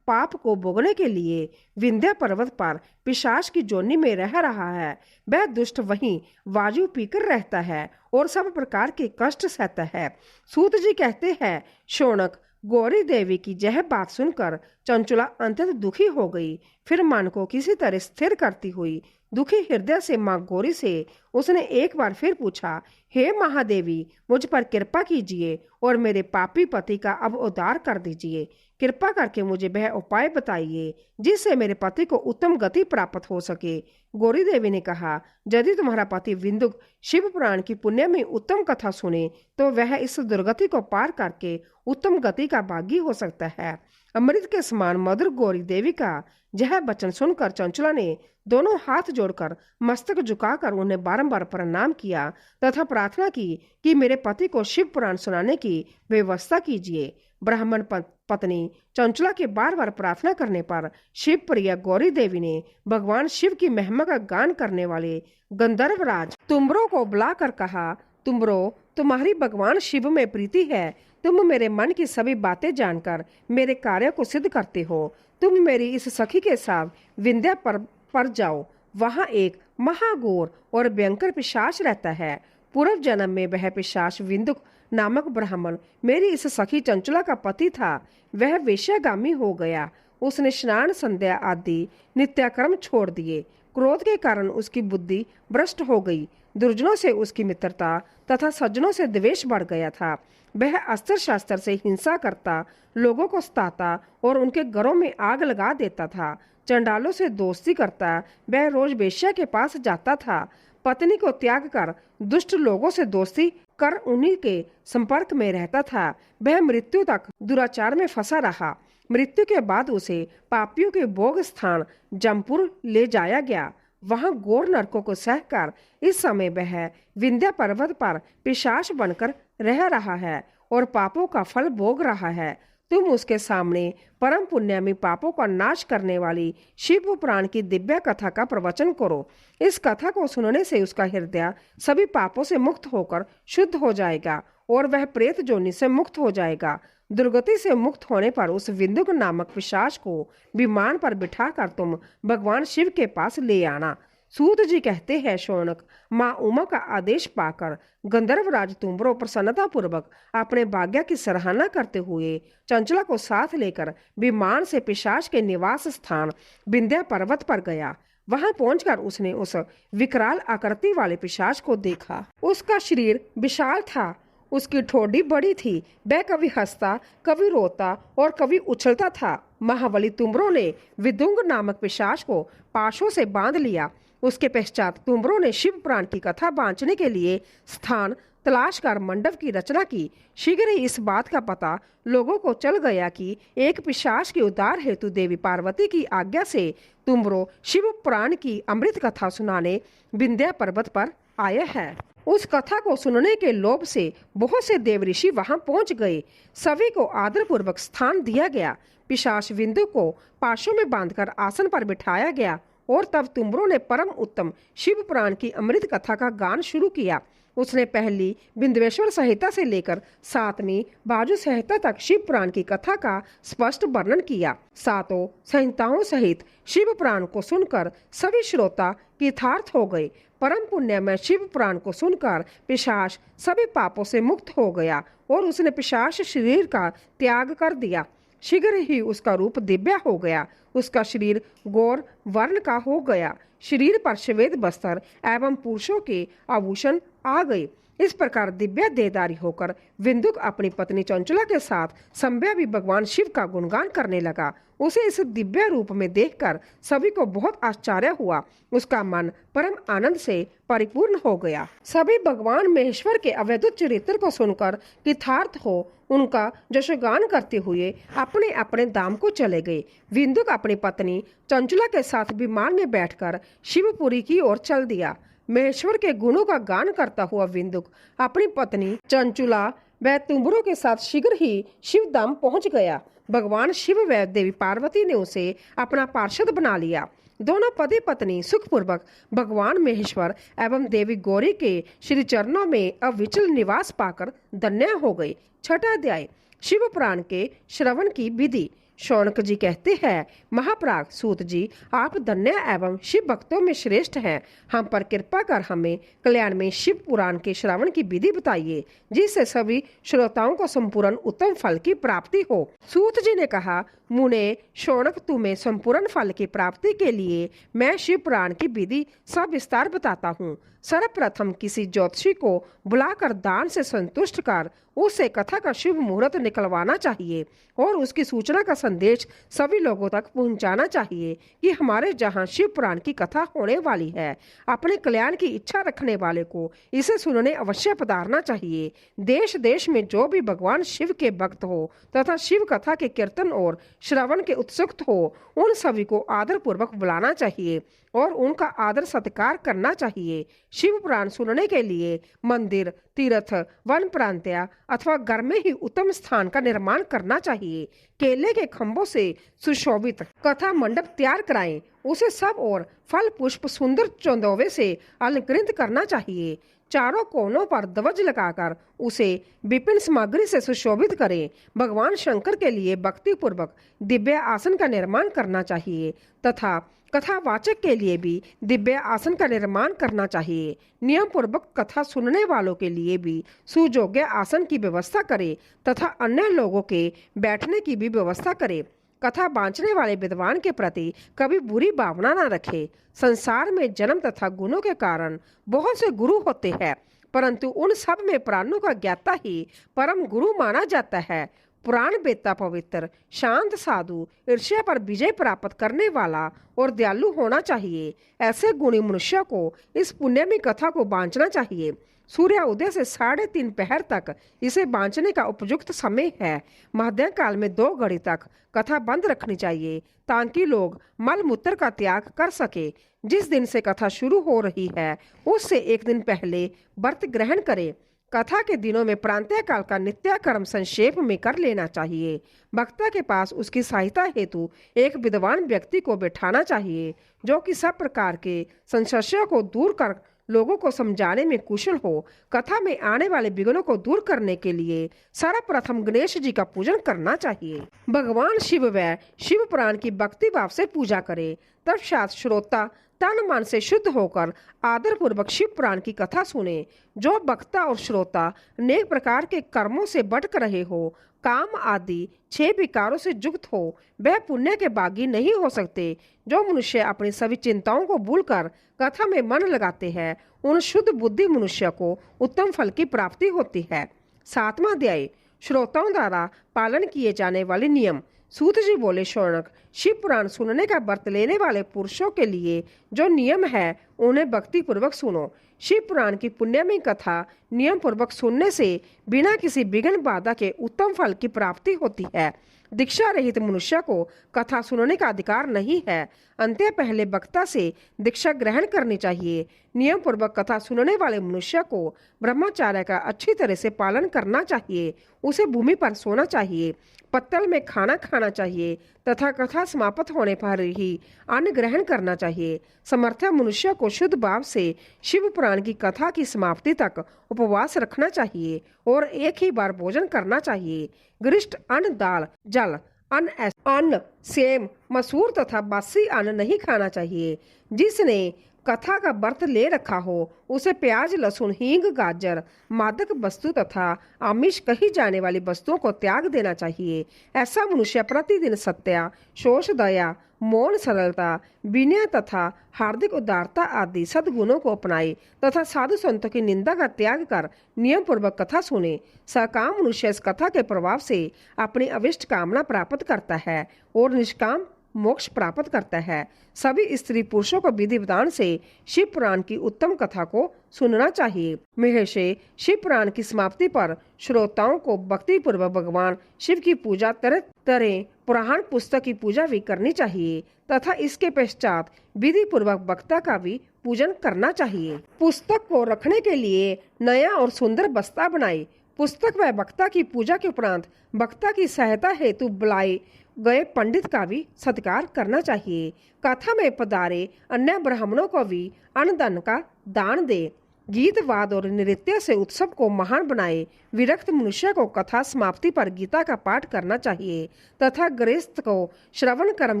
पाप को भोगने के लिए विंध्या पर्वत पर पिशाच की जोनी में रह रहा है। वह दुष्ट वहीं वायु पीकर रहता है और सब प्रकार के कष्ट सहता है। सूत जी कहते हैं, शौनक, गौरी देवी की यह बात सुनकर चंचुला अत्यंत दुखी हो गई। फिर मन को किसी तरह स्थिर करती हुई दुखी हृदय से मां गौरी से उसने एक बार फिर पूछा, हे महादेवी, मुझ पर कृपा कीजिए और मेरे पापी पति का अब उद्धार कर दीजिए। कृपा करके मुझे वह उपाय बताइए जिससे मेरे पति को उत्तम गति प्राप्त हो सके। गौरी देवी ने कहा, यदि तुम्हारा पति विंदुक शिव पुराण की पुण्य में उत्तम कथा सुने तो वह इस दुर्गति को पार करके उत्तम गति का भागी हो सकता है। अमृत के समान मधुर गौरी देवी का यह वचन सुनकर चंचुला ने दोनों हाथ जोड़कर मस्तक झुकाकर उन्हें बारंबार प्रणाम किया तथा प्रार्थना की कि मेरे पति को शिव पुराण सुनाने की व्यवस्था कीजिए। ब्राह्मण पत्नी चंचुला के बार बार प्रार्थना करने पर शिव प्रिया गौरी देवी ने भगवान शिव की महिमा का गान करने वाले गंधर्वराज तुम्बरो को बुलाकर कहा, तुम्बरो, तुम्हारी भगवान शिव में प्रीति है। तुम मेरे मन की सभी बातें जानकर मेरे कार्य को सिद्ध करते हो। तुम मेरी इस सखी के साथ विंध्या पर जाओ। वहाँ एक महाघोर और भयंकर पिशाच रहता है। पूर्व जन्म में वह पिशाच विंदुक नामक ब्राह्मण मेरी इस सखी चंचुला का पति था। वह वेश्यागामी हो गया। उसने स्नान संध्या आदि नित्याक्रम छोड़ दिए। क्रोध के कारण उसकी बुद्धि भ्रष्ट हो गई। दुर्जनों से उसकी मित्रता तथा सज्जनों से द्वेष बढ़ गया था। वह अस्त्र शास्त्र से हिंसा करता, लोगों को सताता और उनके घरों में आग लगा देता था। चंडालों से दोस्ती करता, वह रोज वेश्या के पास जाता था। पत्नी को त्याग कर दुष्ट लोगों से दोस्ती कर उन्हीं के संपर्क में रहता था। वह मृत्यु तक दुराचार में फंसा रहा। मृत्यु के बाद उसे पापियों के भोग स्थान जमपुर ले जाया गया। वहां घोर नरकों को सहकर इस समय वह विंध्या पर्वत पर पिशाच बनकर रह रहा है और पापों का फल भोग रहा है। तुम उसके सामने परम पुण्यामी पापों का नाश करने वाली शिव पुराण की दिव्य कथा का प्रवचन करो। इस कथा को सुनने से उसका हृदय सभी पापों से मुक्त होकर शुद्ध हो जाएगा और वह प्रेत जोनि से मुक्त हो जाएगा। दुर्गति से मुक्त होने पर उस विंदुक नामक पिशाच को विमान पर बिठाकर तुम भगवान शिव के पास ले आना। सूत जी कहते हैं, शौनक, माँ उमा का आदेश पाकर गंधर्वराज तुम्बरो प्रसन्नता पूर्वक अपने भाग्य की सराहना करते हुए चंचला को साथ लेकर विमान से पिशाच के निवास स्थान विंध्या पर्वत पर गया। वहां पहुंचकर उसने उस विकराल आकृति वाले पिशाच को देखा। उसका शरीर विशाल था, उसकी ठोड़ी बड़ी थी। वह कभी हंसता, कभी रोता और कभी उछलता था। महाबली तुम्बरो ने विदुंग नामक पिशाच को पाशों से बांध लिया। उसके पश्चात तुम्बरो ने शिव पुराण की कथा बांचने के लिए स्थान तलाश कर मंडप की रचना की। शीघ्र ही इस बात का पता लोगों को चल गया कि एक पिशाच के उद्धार हेतु देवी पार्वती की आज्ञा से तुम्बरो शिव पुराण की अमृत कथा सुनाने विंध्या पर्वत पर आए हैं। उस कथा को सुनने के लोभ से बहुत से देव ऋषि वहां पहुंच गए। सभी को आदरपूर्वक स्थान दिया गया। पिशाच विंदु को पाशों में बांधकर आसन पर बिठाया गया और तब तुम्बरों ने परम उत्तम शिव पुराण की अमृत कथा का गान शुरू किया। उसने पहली बिंदवेश्वर संहिता से लेकर 7वीं बाजू संहिता तक शिव पुराण की कथा का स्पष्ट वर्णन किया। सातों संहिताओं सहित शिव पुराण को सुनकर सभी श्रोता कृतार्थ हो गए। परम पुण्य में शिव पुराण को सुनकर पिशाच सभी पापों से मुक्त हो गया और उसने पिशाच शरीर का त्याग कर दिया। शीघ्र ही उसका रूप दिव्य हो गया। उसका शरीर गौर वर्ण का हो गया। शरीर पर श्वेत वस्त्र एवं पुरुषों के आभूषण आ गए। इस प्रकार दिव्य देहधारी होकर विंदुक अपनी पत्नी चंचला के साथ संभ्या भी भगवान शिव का गुणगान करने लगा। उसे इस दिव्य रूप में देखकर सभी को बहुत आश्चर्य हुआ। उसका मन परम आनंद से परिपूर्ण हो गया। सभी भगवान महेश्वर के अवैधुत चरित्र को सुनकर कृतार्थ हो उनका जशोगान करते हुए अपने अपने धाम को चले गए। विंदुक अपनी पत्नी चंचला के साथ विमान में बैठकर शिवपुरी की ओर चल दिया। महेश्वर के गुणों का गान करता हुआ विंदुक अपनी पत्नी चंचुला व तुम्बरों के साथ शीघ्र ही शिवधाम पहुंच गया। भगवान शिव व देवी पार्वती ने उसे अपना पार्षद बना लिया। दोनों पति पत्नी सुखपूर्वक भगवान महेश्वर एवं देवी गौरी के श्री चरणों में अविचल निवास पाकर धन्य हो गए। छठा अध्याय शिव पुराण के श्रवण की विधि। शौनक जी कहते हैं, महाप्राग सूत जी, आप धन्य एवं शिव भक्तों में श्रेष्ठ हैं। हम पर कृपा कर हमें कल्याण में शिव पुराण के श्रवण की विधि बताइए, जिससे सभी श्रोताओं को संपूर्ण उत्तम फल की प्राप्ति हो। सूत जी ने कहा, मुने शौनक, तुम्हें संपूर्ण फल की प्राप्ति के लिए मैं शिव पुराण की विधि सविस्तार बताता हूँ। सर्वप्रथम किसी ज्योतिषी को बुलाकर दान से संतुष्ट कर उससे कथा का शुभ मुहूर्त निकलवाना चाहिए और उसकी सूचना का संदेश सभी लोगों तक पहुंचाना चाहिए कि हमारे जहां शिव पुराण की कथा होने वाली है। अपने कल्याण की इच्छा रखने वाले को इसे सुनने अवश्य पधारना चाहिए। देश देश में जो भी भगवान शिव के भक्त हो तथा शिव कथा के कीर्तन और श्रवण के उत्सुक हो, उन सभी को आदर पूर्वक बुलाना चाहिए और उनका आदर सत्कार करना चाहिए। शिव पुराण सुनने के लिए मंदिर, तीर्थ, वन प्रांत्य अथवा घर में ही उत्तम स्थान का निर्माण करना चाहिए। केले के खंभों से सुशोभित कथा मंडप तैयार कराएं। उसे सब और फल पुष्प सुंदर चंदोवे से अलंकृत करना चाहिए। चारों कोनों पर ध्वज लगाकर उसे विभिन्न सामग्री से सुशोभित करें। भगवान शंकर के लिए भक्ति पूर्वक दिव्य आसन का निर्माण करना चाहिए तथा कथावाचक के लिए भी दिव्य आसन का निर्माण करना चाहिए। नियम पूर्वक कथा सुनने वालों के लिए भी सुयोग्य आसन की व्यवस्था करे तथा अन्य लोगों के बैठने की भी व्यवस्था करे। कथा बांचने वाले विद्वान के प्रति कभी बुरी भावना न रखे। संसार में जन्म तथा गुणों के कारण बहुत से गुरु होते हैं, परंतु उन सब में प्राणों का ज्ञाता ही परम गुरु माना जाता है। पुराण वेत्ता पवित्र, शांत, साधु, ईर्ष्या पर विजय प्राप्त करने वाला और दयालु होना चाहिए। ऐसे गुणी मनुष्य को इस पुण्यमयी कथा को बांचना चाहिए। सूर्य उदय से 3:30 पहर तक इसे बांचने का उपयुक्त समय है। मध्य काल में 2 घड़ी तक कथा बंद रखनी चाहिए ताकि लोग मल मूत्र का त्याग कर सके। जिस दिन से कथा शुरू हो रही है उससे 1 दिन पहले व्रत ग्रहण करें। कथा के दिनों में प्रांतीय काल का नित्य कर्म संक्षेप में कर लेना चाहिए। वक्ता के पास उसकी सहायता हेतु एक विद्वान व्यक्ति को बैठाना चाहिए जो कि सब प्रकार के संशयों को दूर कर लोगों को समझाने में कुशल हो। कथा में आने वाले विघ्नों को दूर करने के लिए सर्वप्रथम गणेश जी का पूजन करना चाहिए। भगवान शिव व शिव पुराण की भक्ति भाव से पूजा करे। तत्पश्चात श्रोता तन मन से शुद्ध होकर आदर पूर्वक शिव पुराण की कथा सुने। जो वक्ता और श्रोता अनेक प्रकार के कर्मों से भटक रहे हो, काम आदि 6 विकारों से युक्त हो, वह पुण्य के भागी नहीं हो सकते। जो मनुष्य अपनी सभी चिंताओं को भूलकर कथा में मन लगाते हैं, उन शुद्ध बुद्धि मनुष्य को उत्तम फल की प्राप्ति होती है। 7वां अध्याय श्रोताओं द्वारा पालन किए जाने वाले नियम। सूत जी बोले, शौनक, शिव पुराण सुनने का व्रत लेने वाले पुरुषों के लिए जो नियम है उन्हें भक्ति पूर्वक सुनो। शिव पुराण की पुण्यमयी कथा नियम पूर्वक सुनने से बिना किसी विघ्न बाधा के उत्तम फल की प्राप्ति होती है। दीक्षा रहित मनुष्य को कथा सुनने का अधिकार नहीं है। अंत्य पहले वक्ता से दीक्षा ग्रहण करनी चाहिए। नियम पूर्वक कथा सुनने वाले मनुष्य को ब्रह्मचार्य का अच्छी तरह से पालन करना चाहिए। उसे भूमि पर सोना चाहिए, पत्तल में खाना खाना चाहिए तथा कथा समाप्त होने पर ही अन्न ग्रहण करना चाहिए। समर्थ मनुष्य को शुद्ध भाव से शिव पुराण की कथा की समाप्ति तक उपवास रखना चाहिए और एक ही बार भोजन करना चाहिए। गरिष्ठ अन्न, दाल, जल, अन्न, सेम, मसूर तथा बासी अन्न नहीं खाना चाहिए। जिसने कथा का व्रत ले रखा हो उसे प्याज, लहसुन, हींग, गाजर, मादक वस्तु तथा आमिष कही जाने वाली वस्तुओं को त्याग देना चाहिए। ऐसा मनुष्य प्रतिदिन सत्य, शोष, दया, मौन, सरलता, विनय तथा हार्दिक उदारता आदि सद्गुणों को अपनाए तथा साधु संतों की निंदा का त्याग कर नियम पूर्वक कथा सुने। सकाम मनुष्य इस कथा के प्रभाव से अपनी अविष्ट कामना प्राप्त करता है और निष्काम मोक्ष प्राप्त करता है। सभी स्त्री पुरुषों को विधि विधान से शिव पुराण की उत्तम कथा को सुनना चाहिए। महर्षि शिव पुराण की समाप्ति पर श्रोताओं को भक्ति पूर्वक भगवान शिव की पूजा तरह तरह पुराण पुस्तक की पूजा भी करनी चाहिए तथा इसके पश्चात विधि पूर्वक वक्ता का भी पूजन करना चाहिए। पुस्तक को रखने के लिए नया और सुंदर बस्ता बनाए। पुस्तक व वक्ता की पूजा के उपरांत वक्ता की सहायता हेतु बुलाए गए पंडित का भी सत्कार करना चाहिए। कथा में पधारे अन्य ब्राह्मणों को भी अन्नदान का दान दे। गीत, वाद और नृत्य से उत्सव को महान बनाए। विरक्त मनुष्य को कथा समाप्ति पर गीता का पाठ करना चाहिए तथा गृहस्थ को श्रवण कर्म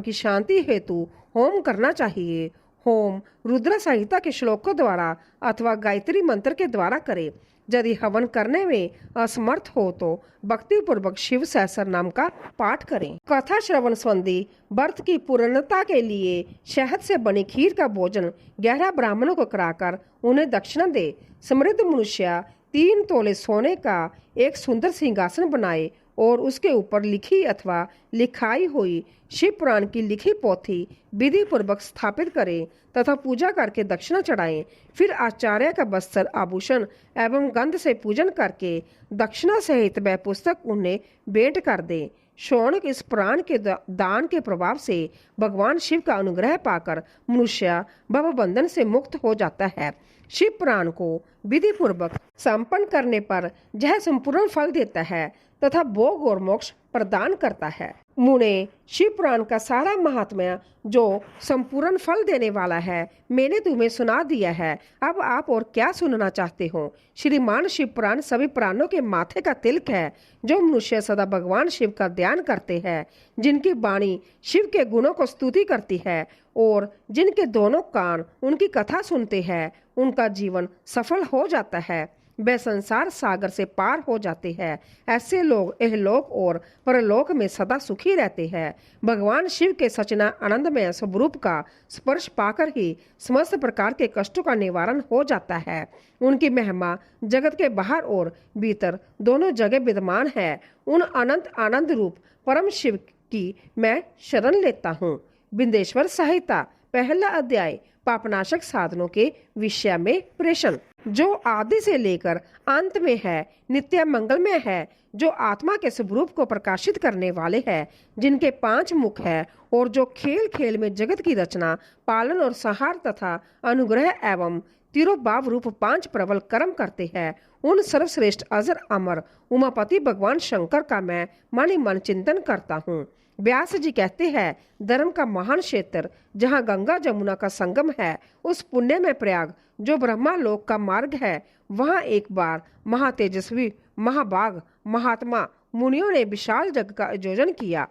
की शांति हेतु होम करना चाहिए। होम रुद्र संहिता के श्लोकों द्वारा अथवा गायत्री मंत्र के द्वारा करे। यदि हवन करने में असमर्थ हो तो भक्ति पूर्वक शिव सहस्र नाम का पाठ करें। कथा श्रवण संबंधी व्रत की पूर्णता के लिए शहद से बनी खीर का भोजन 11 ब्राह्मणों को कराकर उन्हें दक्षिणा दे। समृद्ध मनुष्य 3 तोले सोने का एक सुंदर सिंहासन बनाए और उसके ऊपर लिखी अथवा लिखाई हुई शिव पुराण की लिखी पोथी विधि पूर्वक स्थापित करें तथा पूजा करके दक्षिणा चढ़ाएं। फिर आचार्य का वस्त्र, आभूषण एवं गंध से पूजन करके दक्षिणा सहित वह पुस्तक उन्हें भेंट कर दें। शौनक इस पुराण के दान के प्रभाव से भगवान शिव का अनुग्रह पाकर मनुष्य भवबंधन से मुक्त हो जाता है। शिव पुराण को विधि पूर्वक संपन्न करने पर यह संपूर्ण फल देता है तथा भोग और मोक्ष प्रदान करता है। मुने शिव पुराण का सारा महात्म्य जो संपूर्ण फल देने वाला है मैंने तुम्हें सुना दिया है। अब आप और क्या सुनना चाहते हो? श्रीमान शिव पुराण सभी पुराणों के माथे का तिलक है। जो मनुष्य सदा भगवान शिव का ध्यान करते हैं, जिनकी वाणी शिव के गुणों को स्तुति करती है और जिनके दोनों कान उनकी कथा सुनते हैं, उनका जीवन सफल हो जाता है। वे संसार सागर से पार हो जाते हैं। ऐसे लोग इहलोक और परलोक में सदा सुखी रहते हैं। भगवान शिव के सचना आनंदमय स्वरूप का स्पर्श पाकर ही समस्त प्रकार के कष्टों का निवारण हो जाता है। उनकी महिमा जगत के बाहर और भीतर दोनों जगह विद्यमान है। उन अनंत आनंद रूप परम शिव की मैं शरण लेता हूँ। बिंदेश्वर संहिता, पहला अध्याय, पापनाशक साधनों के विषय में प्रश्न। जो आदि से लेकर अंत में है, नित्य मंगलमय है, जो आत्मा के स्वरूप को प्रकाशित करने वाले हैं, जिनके 5 मुख है और जो खेल खेल में जगत की रचना, पालन और संहार तथा अनुग्रह एवं तिरोभाव रूप 5 प्रबल कर्म करते हैं, उन सर्वश्रेष्ठ अजर अमर उमापति भगवान शंकर का मैं मन ही मन चिंतन करता हूँ। व्यास जी कहते हैं, धर्म का महान क्षेत्र जहाँ गंगा जमुना का संगम है, उस पुण्य में प्रयाग जो ब्रह्मा लोक का मार्ग है, वहाँ एक बार महातेजस्वी महाभाग महात्मा मुनियों ने विशाल जग का आयोजन किया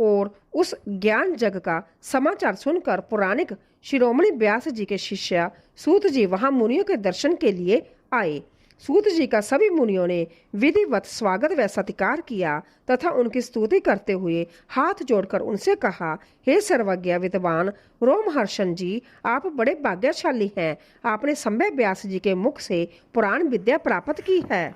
और उस ज्ञान जग का समाचार सुनकर पौराणिक शिरोमणि व्यास जी के शिष्य सूत जी वहाँ मुनियों के दर्शन के लिए आए। सूत जी का सभी मुनियों ने विधिवत स्वागत व सत्कार किया तथा उनकी स्तुति करते हुए हाथ जोड़कर उनसे कहा, हे सर्वज्ञ विद्वान रोमहर्षण जी, आप बड़े भाग्यशाली हैं। आपने संभव व्यास जी के मुख से पुराण विद्या प्राप्त की है।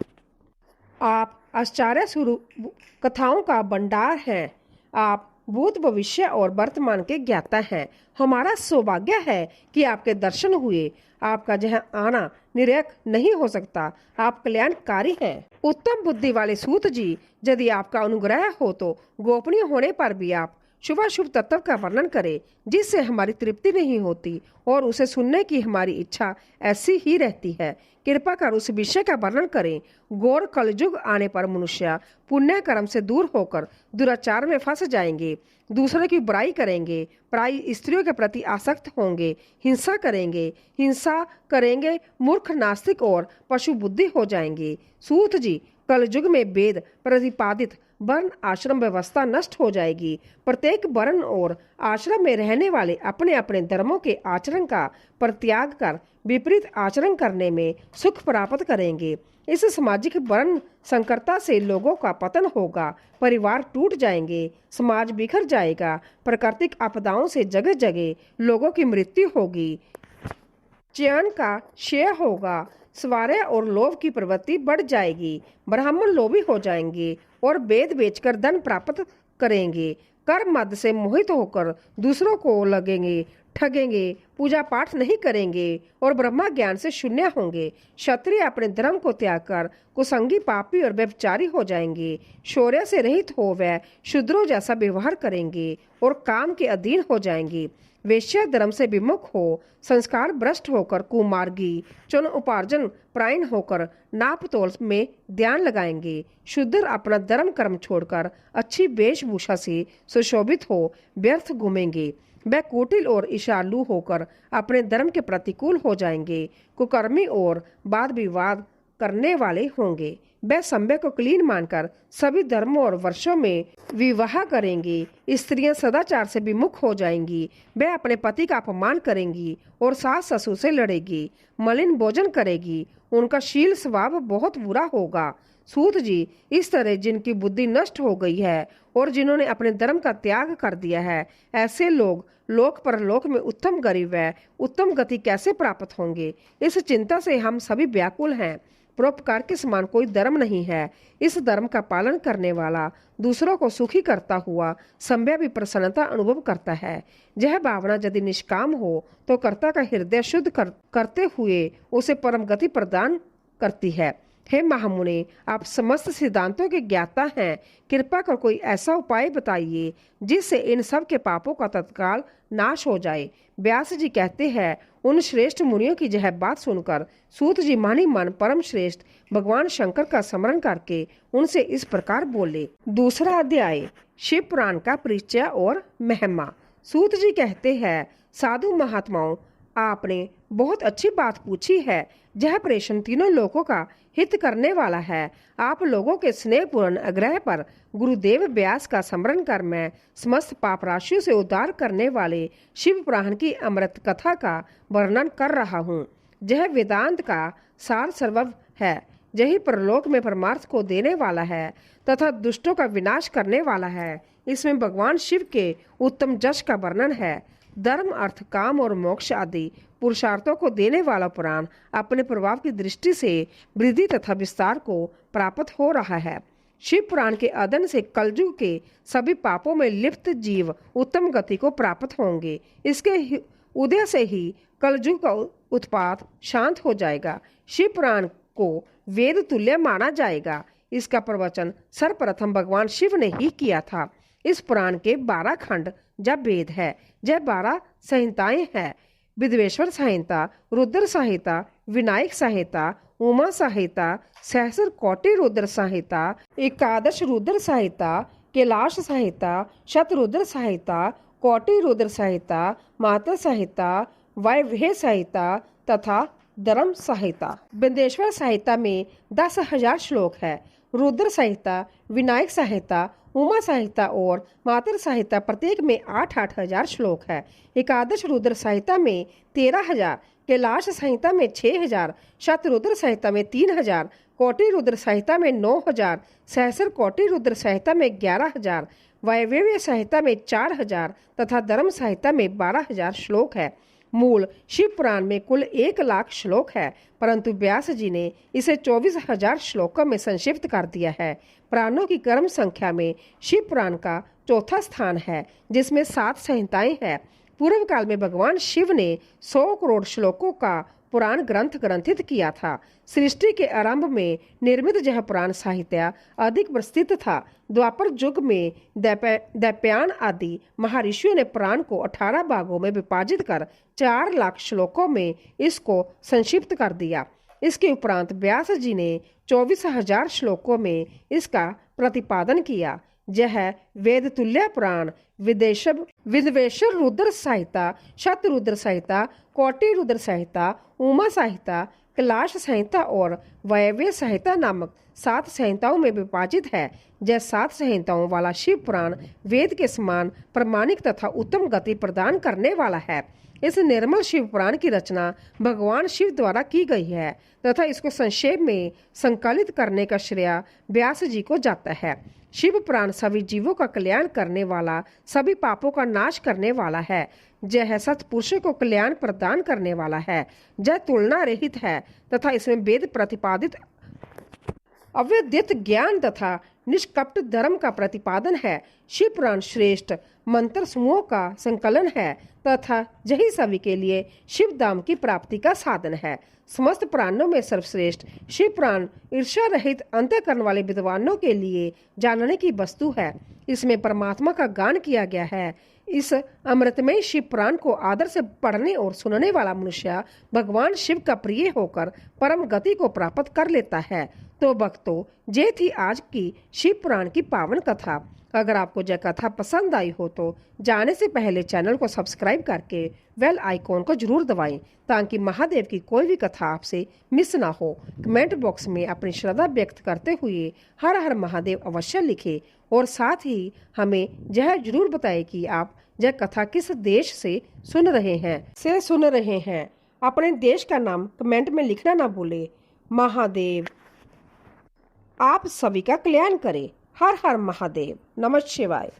आप आश्चर्य स्वरूप कथाओं का भंडार हैं। आप भूत भविष्य और वर्तमान के ज्ञाता हैं। हमारा सौभाग्य है कि आपके दर्शन हुए। आपका जहाँ आना निरख नहीं हो सकता। आप कल्याणकारी हैं। उत्तम बुद्धि वाले सूत जी, यदि आपका अनुग्रह हो तो गोपनीय होने पर भी आप शुभाशुभ तत्व का वर्णन करें जिससे हमारी तृप्ति नहीं होती और उसे सुनने की हमारी इच्छा ऐसी ही रहती है। कृपा कर उस विषय का वर्णन करें। घोर कलयुग आने पर मनुष्य पुण्य कर्म से दूर होकर दुराचार में फंस जाएंगे, दूसरे की बुराई करेंगे, पराई स्त्रियों के प्रति आसक्त होंगे, हिंसा करेंगे, मूर्ख, नास्तिक और पशु बुद्धि हो जाएंगे। सूत जी, कलयुग में वेद प्रतिपादित वर्ण आश्रम व्यवस्था नष्ट हो जाएगी। प्रत्येक वर्ण और आश्रम में रहने वाले अपने अपने धर्मों के आचरण का परित्याग कर विपरीत आचरण करने में सुख प्राप्त करेंगे। इस सामाजिक वर्ण संकरता से लोगों का पतन होगा, परिवार टूट जाएंगे, समाज बिखर जाएगा, प्राकृतिक आपदाओं से जगह जगह लोगों की मृत्यु होगी, चयन का क्षय होगा, स्वार्थ और लोभ की प्रवृत्ति बढ़ जाएगी, ब्राह्मण लोभी हो जाएंगे और वेद बेचकर धन प्राप्त करेंगे, कर मद से मोहित होकर दूसरों को लगेंगे, ठगेंगे, पूजा पाठ नहीं करेंगे और ब्रह्मा ज्ञान से शून्य होंगे। क्षत्रिय अपने धर्म को त्याग कर कुसंगी, पापी और व्यभिचारी हो जाएंगे। शौर्य से रहित हो वह शूद्रों जैसा व्यवहार करेंगे और काम के अधीन हो जाएंगे। वेश्या धर्म से विमुख हो संस्कार भ्रष्ट होकर कुमार्गी, चुन उपार्जन प्रायण होकर नापतोल में ध्यान लगाएंगे। शूद्र अपना धर्म कर्म छोड़कर अच्छी वेशभूषा से सुशोभित हो व्यर्थ घूमेंगे। वह कुटिल और ईर्ष्यालु होकर अपने धर्म के प्रतिकूल हो जाएंगे, कुकर्मी और वाद विवाद करने वाले होंगे। वह संभय को क्लीन मानकर सभी धर्मों और वर्षों में विवाह करेंगी। स्त्रियां सदाचार से विमुख हो जाएंगी। वह अपने पति का अपमान करेंगी और सास ससुर से लड़ेगी, मलिन भोजन करेगी, उनका शील स्वभाव बहुत बुरा होगा। सूत जी, इस तरह जिनकी बुद्धि नष्ट हो गई है और जिन्होंने अपने धर्म का त्याग कर दिया है, ऐसे लोग लोक परलोक में उत्तम गरीब व उत्तम गति कैसे प्राप्त होंगे? इस चिंता से हम सभी व्याकुल हैं। परोपकार के समान कोई धर्म नहीं है। इस धर्म का पालन करने वाला दूसरों को सुखी करता हुआ संभव भी प्रसन्नता अनुभव करता है। यह भावना यदि निष्काम हो तो कर्ता का हृदय शुद्ध करते हुए उसे परम गति प्रदान करती है। हे महामुने, आप समस्त सिद्धांतों के ज्ञाता हैं। कृपा कर कोई ऐसा उपाय बताइए जिससे इन सब के पापों का तत्काल नाश हो जाए। व्यास जी कहते हैं, उन श्रेष्ठ मुनियों की यह बात सुनकर सूत जी मानी मन परम श्रेष्ठ भगवान शंकर का स्मरण करके उनसे इस प्रकार बोले। दूसरा अध्याय, शिव पुराण का परिचय और महिमा। सूत जी कहते हैं, साधु महात्माओं, आपने बहुत अच्छी बात पूछी है। यह प्रश्न तीनों लोगों का हित करने वाला है। आप लोगों के स्नेहपूर्ण आग्रह पर गुरुदेव व्यास का स्मरण कर मैं समस्त पाप राशियों से उद्धार करने वाले शिव पुराण की अमृत कथा का वर्णन कर रहा हूँ। यह वेदांत का सार सर्वस्व है। यही परलोक में परमार्थ को देने वाला है तथा दुष्टों का विनाश करने वाला है। इसमें भगवान शिव के उत्तम यश का वर्णन है। धर्म, अर्थ, काम और मोक्ष आदि पुरुषार्थों को देने वाला पुराण अपने प्रभाव की दृष्टि से वृद्धि तथा विस्तार को प्राप्त हो रहा है। शिव पुराण के अध्ययन से कलयुग के सभी पापों में लिप्त जीव उत्तम गति को प्राप्त होंगे। इसके उदय से ही कलयुग का उत्पात शांत हो जाएगा। शिव पुराण को वेद तुल्य माना जाएगा। इसका प्रवचन सर्वप्रथम भगवान शिव ने ही किया था। इस पुराण के 12 खंड जब वेद है। यह 12 संहिताएं हैं। विद्वेश्वर संहिता, रुद्र संहिता, विनायक संहिता, उमा संहिता, सहस्र कोटि रुद्र संहिता, एकादश रुद्र संहिता, कैलाश संहिता, शतरुद्र संहिता, कोटि रुद्र संहिता, माता संहिता, वायव्य संहिता तथा धर्म संहिता। विद्वेश्वर संहिता में 10,000 श्लोक है। रुद्र संहिता, विनायक संहिता, उमा संहिता और मातर संहिता प्रत्येक में 8-8 हजार श्लोक है। एकादश रुद्र संहिता में 13,000, कैलाश संहिता में 6,000, शतरुद्र संहिता में 3,000, कोटि रुद्र संहिता में 9,000, सहस्र कोटि रुद्र संहिता में 11,000, वायव्य संहिता में 4,000 तथा धर्म संहिता में 12,000 श्लोक है। मूल शिव पुराण में कुल 1,00,000 श्लोक है, परंतु व्यास जी ने इसे 24,000 श्लोकों में संक्षिप्त कर दिया है। पुराणों की क्रम संख्या में शिव पुराण का चौथा स्थान है, जिसमें 7 संहिताएं हैं। पूर्व काल में भगवान शिव ने 100 करोड़ श्लोकों का पुराण ग्रंथ ग्रंथित किया था। सृष्टि के आरंभ में निर्मित यह पुराण साहित्य अधिक प्रसिद्ध था। द्वापर युग में दैत्यायन आदि महर्षियों ने पुराण को 18 भागों में विभाजित कर 4 लाख श्लोकों में इसको संक्षिप्त कर दिया। इसके उपरांत व्यास जी ने 24,000 श्लोकों में इसका प्रतिपादन किया। यह वेद तुल्य पुराण विद्वेश्वर रुद्र संहिता, शतरुद्र संहिता, कोटि रुद्र संहिता, उमा संहिता, कैलाश संहिता और वायव्य संहिता नामक 7 संहिताओं में विभाजित है। यह 7 संहिताओं वाला शिव पुराण वेद के समान प्रामाणिक तथा उत्तम गति प्रदान करने वाला है। इस निर्मल शिव पुराण की रचना भगवान शिव द्वारा की गई है तथा इसको संक्षेप में संकलित करने का श्रेय व्यास जी को जाता है। शिव पुराण सभी जीवों का कल्याण करने वाला, सभी पापों का नाश करने वाला है। यह सत्पुरुषों को कल्याण प्रदान करने वाला है। यह तुलना रहित है तथा इसमें वेद प्रतिपादित अवैधित ज्ञान तथा निष्कपट धर्म का प्रतिपादन है। शिव पुराण श्रेष्ठ मंत्र समूहों का संकलन है तथा यही सभी के लिए शिव धाम की प्राप्ति का साधन है। समस्त पुराणों में सर्वश्रेष्ठ शिव पुराण ईर्ष्या रहित अंतःकरण वाले विद्वानों के लिए जानने की वस्तु है। इसमें परमात्मा का गान किया गया है। इस अमृतमय शिव पुराण को आदर से पढ़ने और सुनने वाला मनुष्य भगवान शिव का प्रिय होकर परम गति को प्राप्त कर लेता है। तो भक्तों, ये थी आज की शिव पुराण की पावन कथा। अगर आपको यह कथा पसंद आई हो तो जाने से पहले चैनल को सब्सक्राइब करके बेल आइकॉन को जरूर दबाएं ताकि महादेव की कोई भी कथा आपसे मिस ना हो। कमेंट बॉक्स में अपनी श्रद्धा व्यक्त करते हुए हर हर महादेव अवश्य लिखें और साथ ही हमें यह जरूर बताएं कि आप यह कथा किस देश से सुन रहे हैं। अपने देश का नाम कमेंट में लिखना ना भूले। महादेव आप सभी का कल्याण करे। हर हर महादेव। नमः शिवाय।